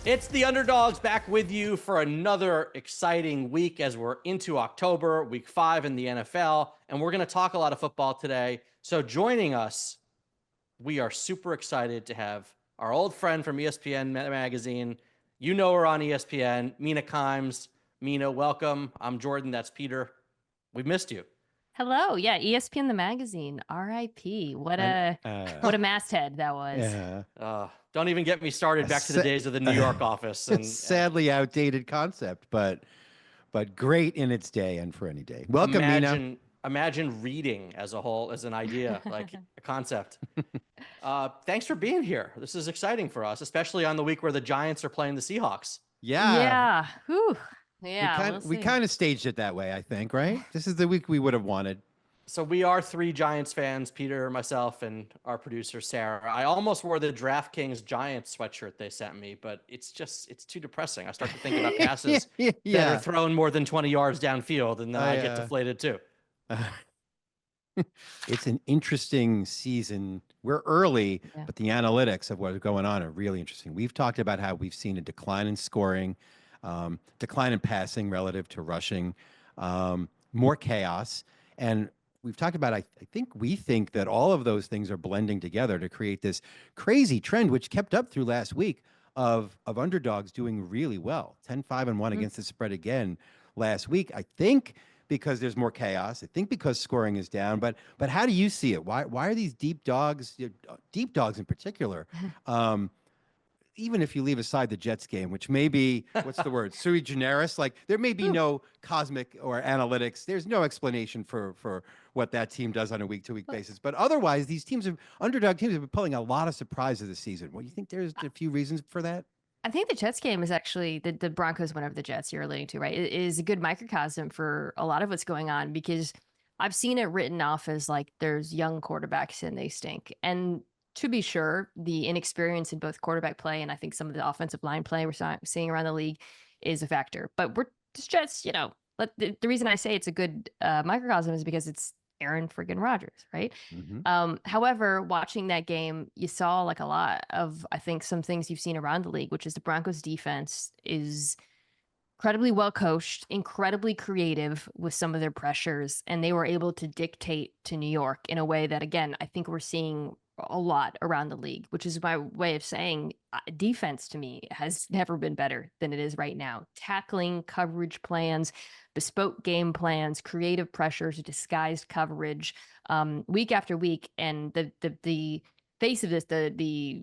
It's the Underdogs back with you for another exciting week as we're into October, week 5 in the NFL, and we're going to talk a lot of football today. So joining us, we are super excited to have our old friend from ESPN magazine. You know her on ESPN, Mina Kimes. Mina, welcome. I'm Jordan. That's Peter. We've missed you. Hello. Yeah, ESPN the magazine. R.I.P. What a masthead that was. Yeah. Don't even get me started back to the days of the New York office. And sadly outdated concept, but great in its day and for any day. Welcome, Mina. Imagine reading as a whole, as an idea, like a concept. Thanks for being here. This is exciting for us, especially on the week where the Giants are playing the Seahawks. Yeah. Whew. Yeah. We kind of staged it that way, I think, right? This is the week we would have wanted. So we are 3 Giants fans, Peter, myself, and our producer, Sarah. I almost wore the DraftKings Giants sweatshirt they sent me, but it's too depressing. I start to think about passes that are thrown more than 20 yards downfield, and then I get deflated too. It's an interesting season. We're early, but the analytics of what's going on are really interesting. We've talked about how we've seen a decline in scoring, decline in passing relative to rushing, more chaos. And we've talked about, we think that all of those things are blending together to create this crazy trend, which kept up through last week of underdogs doing really well. 10-5-1 against the spread again last week. I think because there's more chaos. I think because scoring is down. But how do you see it? Why are these deep dogs in particular? Even if you leave aside the Jets game, which may be, what's the word, sui generis, like there may be no cosmic or analytics. There's no explanation for what that team does on a week-to-week basis. But otherwise, these underdog teams have been pulling a lot of surprises this season. Well, you think there's a few reasons for that? I think the Jets game is actually the Broncos win over the Jets you're alluding to, right? It is a good microcosm for a lot of what's going on because I've seen it written off as like there's young quarterbacks and they stink. And to be sure, the inexperience in both quarterback play and I think some of the offensive line play we're seeing around the league is a factor. But we're just Jets, but the reason I say it's a good microcosm is because it's Aaron friggin' Rodgers, right? However, watching that game, you saw like a lot of, I think, some things you've seen around the league, which is the Broncos defense is incredibly well coached, incredibly creative with some of their pressures, and they were able to dictate to New York in a way that, again, I think we're seeing a lot around the league, which is my way of saying defense to me has never been better than it is right now. Tackling, coverage plans, bespoke game plans, creative pressures, disguised coverage, week after week. And the face of this, the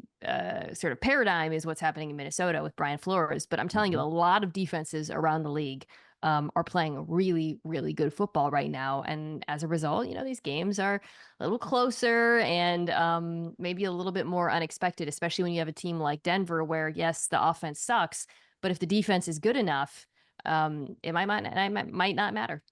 sort of paradigm is what's happening in Minnesota with Brian Flores. But I'm telling you, a lot of defenses around the league are playing really, really good football right now. And as a result, these games are a little closer and maybe a little bit more unexpected, especially when you have a team like Denver where, yes, the offense sucks, but if the defense is good enough, it might not matter.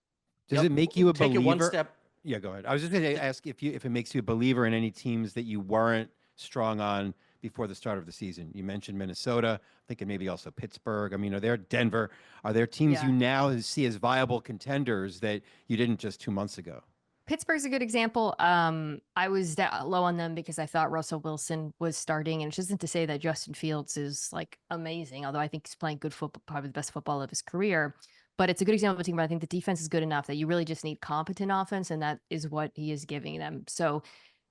Does it make you a believer? Take it one step. Yeah, go ahead. I was just going to ask if it makes you a believer in any teams that you weren't strong on before the start of the season. You mentioned Minnesota. I'm thinking maybe also Pittsburgh. I mean, Denver? Are there teams you now see as viable contenders that you didn't just 2 months ago? Pittsburgh's a good example. I was low on them because I thought Russell Wilson was starting, and it isn't to say that Justin Fields is like amazing, although I think he's playing good football, probably the best football of his career. But it's a good example of a team where I think the defense is good enough that you really just need competent offense, and that is what he is giving them. So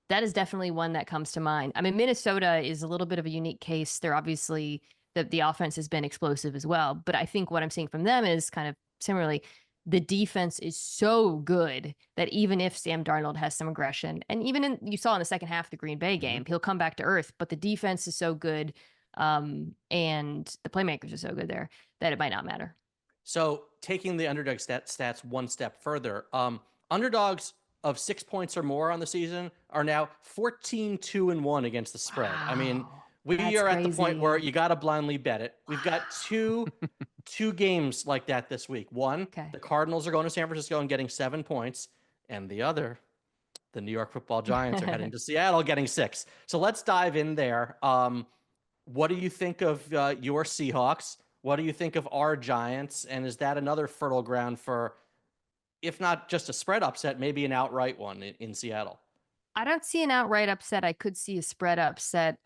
that is definitely one that comes to mind. I mean, Minnesota is a little bit of a unique case. They're obviously the offense has been explosive as well. But I think what I'm seeing from them is kind of similarly, the defense is so good that even if Sam Darnold has some aggression, and even you saw in the second half of the Green Bay game, he'll come back to earth. But the defense is so good, and the playmakers are so good there that it might not matter. So taking the underdog stats one step further, underdogs of 6 points or more on the season are now 14-2-1 against the spread. Wow, I mean, we are at the point where you got to blindly bet it. We've got two games like that this week. One, the Cardinals are going to San Francisco and getting 7 points, and the other, the New York Football Giants are heading to Seattle getting 6. So let's dive in there. What do you think of your Seahawks? What do you think of our Giants? And is that another fertile ground for, if not just a spread upset, maybe an outright one in Seattle? I don't see an outright upset. I could see a spread upset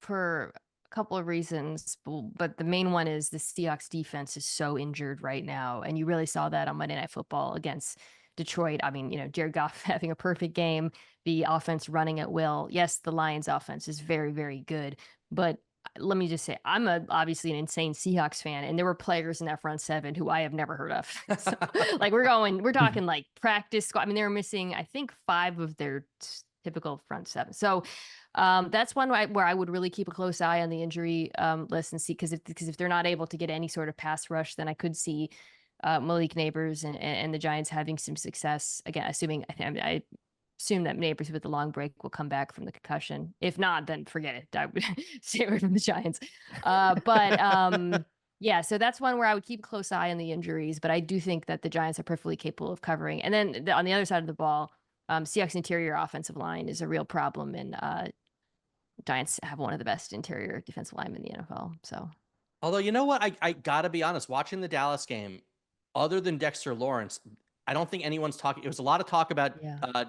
for couple of reasons, but the main one is the Seahawks defense is so injured right now. And you really saw that on Monday Night Football against Detroit. I mean, Jared Goff having a perfect game, the offense running at will. Yes, the Lions offense is very, very good, but let me just say, I'm obviously an insane Seahawks fan, and there were players in that front seven who I have never heard of. So, like we're talking like practice squad. I mean, they were missing, I think, 5 of their typical front seven. So that's one where I would really keep a close eye on the injury list and see, because if they're not able to get any sort of pass rush, then I could see Malik Neighbors and the Giants having some success again. Assuming I assume that Neighbors with the long break will come back from the concussion. If not, then forget it. I would stay away from the Giants. Yeah, so that's one where I would keep a close eye on the injuries, but I do think that the Giants are perfectly capable of covering. And then on the other side of the ball, Seahawks interior offensive line is a real problem, and Giants have one of the best interior defensive linemen in the NFL. So, although you know what, I gotta be honest, watching the Dallas game, other than Dexter Lawrence, I don't think anyone's talking. It was a lot of talk about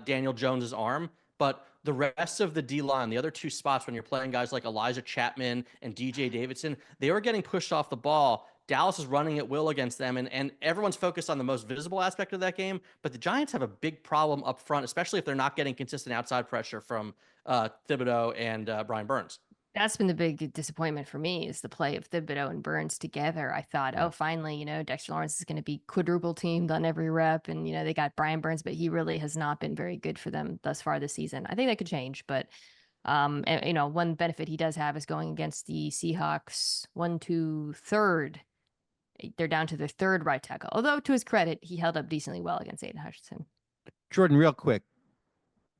Daniel Jones's arm, but the rest of the D line, the other 2 spots, when you're playing guys like Elijah Chapman and DJ Davidson, they were getting pushed off the ball. Dallas is running at will against them, and everyone's focused on the most visible aspect of that game. But the Giants have a big problem up front, especially if they're not getting consistent outside pressure from Thibodeau and Brian Burns. That's been the big disappointment for me, is the play of Thibodeau and Burns together. I thought, oh, finally, Dexter Lawrence is going to be quadruple teamed on every rep. And, they got Brian Burns, but he really has not been very good for them thus far this season. I think that could change, but, one benefit he does have is going against the Seahawks 1, 2, 3rd. They're down to their 3rd right tackle. Although, to his credit, he held up decently well against Aiden Hutchinson. Jordan, real quick.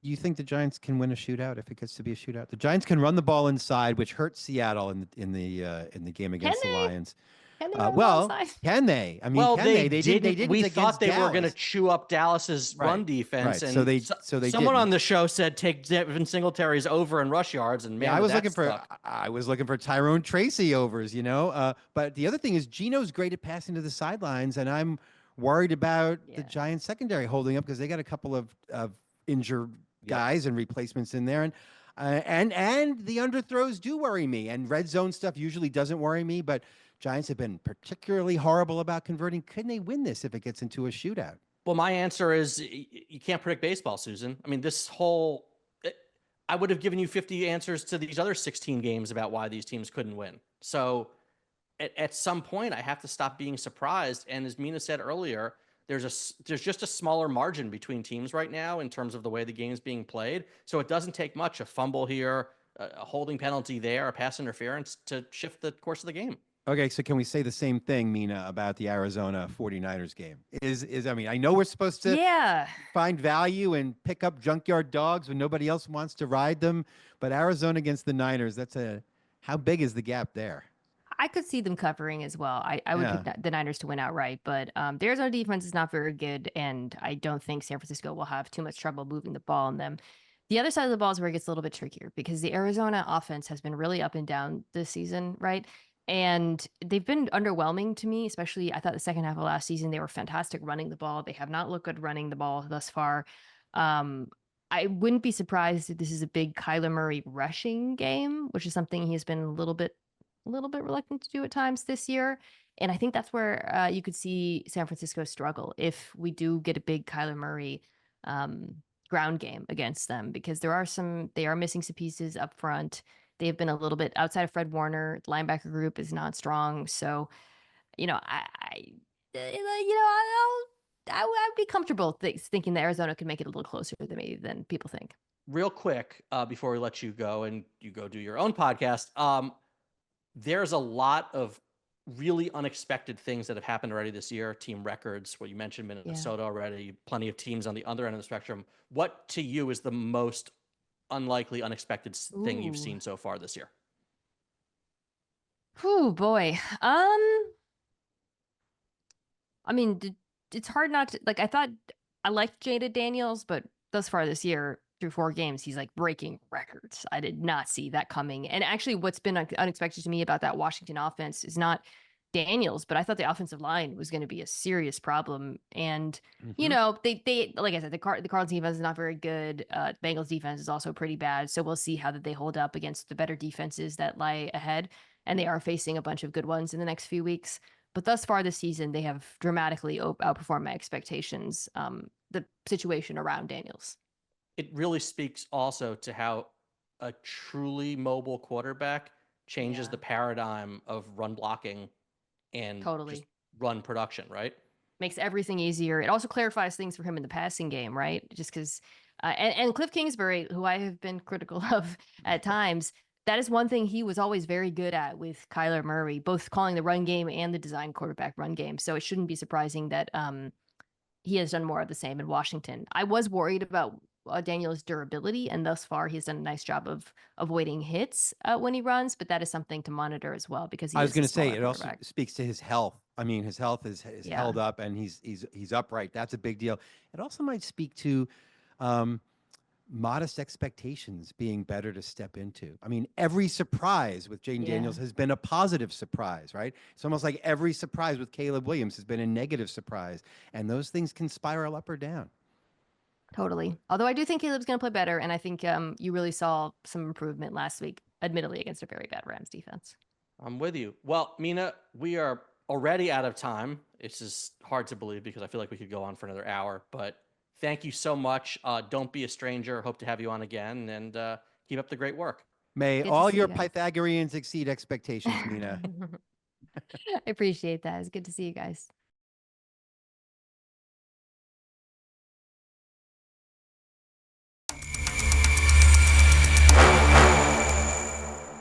You think the Giants can win a shootout if it gets to be a shootout? The Giants can run the ball inside, which hurts Seattle in the game against the Lions. Can they run the ball inside? Can they? I mean, well, can they? They didn't. We thought they were going to chew up Dallas's run defense, and so they someone didn't. on the show said take Devin Singletary's over in rush yards, and man, I was looking for Tyrone Tracy overs, But the other thing is, Geno's great at passing to the sidelines, and I'm worried about the Giants secondary holding up, because they got a couple of injured guys and replacements in there, and the underthrows do worry me, and red zone stuff usually doesn't worry me, but Giants have been particularly horrible about converting. Couldn't they win this if it gets into a shootout? Well, my answer is you can't predict baseball, Susan. I mean, I would have given you 50 answers to these other 16 games about why these teams couldn't win. So at some point I have to stop being surprised. And as Mina said earlier, there's just a smaller margin between teams right now in terms of the way the game is being played. So it doesn't take much, a fumble here, a holding penalty there, a pass interference, to shift the course of the game. Okay, so can we say the same thing, Mina, about the Arizona 49ers game? I mean, I know we're supposed to find value and pick up junkyard dogs when nobody else wants to ride them, but Arizona against the Niners, how big is the gap there? I could see them covering as well. I would pick the Niners to win outright, but the Arizona defense is not very good, and I don't think San Francisco will have too much trouble moving the ball on them. The other side of the ball is where it gets a little bit trickier, because the Arizona offense has been really up and down this season, right? And they've been underwhelming to me, especially I thought the second half of last season, they were fantastic running the ball. They have not looked good running the ball thus far. I wouldn't be surprised if this is a big Kyler Murray rushing game, which is something he's been a little bit reluctant to do at times this year. And I think that's where you could see San Francisco struggle if we do get a big Kyler Murray ground game against them, because they are missing some pieces up front. They've been a little bit outside of Fred Warner. The linebacker group is not strong. So, I would be comfortable thinking that Arizona could make it a little closer than people think. Real quick, before we let you go and you go do your own podcast, there's a lot of really unexpected things that have happened already this year. Team records, what you mentioned, Minnesota already, plenty of teams on the other end of the spectrum. What to you is the most unlikely, unexpected thing you've seen so far this year? Oh boy. I mean, it's hard not to, I thought I liked Jada Daniels, but thus far this year, through 4 games, he's breaking records. I did not see that coming. And actually what's been unexpected to me about that Washington offense is not Daniels, but I thought the offensive line was going to be a serious problem. And you Mhm. know, they like I said, the Cardinals defense is not very good. Bengals defense is also pretty bad. So we'll see how that they hold up against the better defenses that lie ahead. And they are facing a bunch of good ones in the next few weeks. But thus far this season, they have dramatically outperformed my expectations. The situation around Daniels. It really speaks also to how a truly mobile quarterback changes the paradigm of run blocking and just Totally. run production, right? Makes everything easier. It also clarifies things for him in the passing game, right? Just because, and Cliff Kingsbury, who I have been critical of at times, that is one thing he was always very good at with Kyler Murray, both calling the run game and the design quarterback run game. So it shouldn't be surprising that he has done more of the same in Washington. I was worried about Daniel's durability, and thus far he's done a nice job of avoiding hits when he runs, but that is something to monitor as well because he I was is a going to say smaller it also quarterback. speaks to his health. I mean, his health is Yeah. held up, and he's upright. That's a big deal. It also might speak to modest expectations being better to step into. I mean, every surprise with Jaden Daniels has been a positive surprise, right? It's almost like every surprise with Caleb Williams has been a negative surprise, and those things can spiral up or down. Totally. Although I do think Caleb's going to play better, and I think you really saw some improvement last week, admittedly against a very bad Rams defense. I'm with you. Well, Mina, we are already out of time. It's just hard to believe because I feel like we could go on for another hour. But thank you so much. Don't be a stranger. Hope to have you on again, and keep up the great work. May Good to all see your you guys. Pythagoreans exceed expectations, Mina. I appreciate that. It's good to see you guys.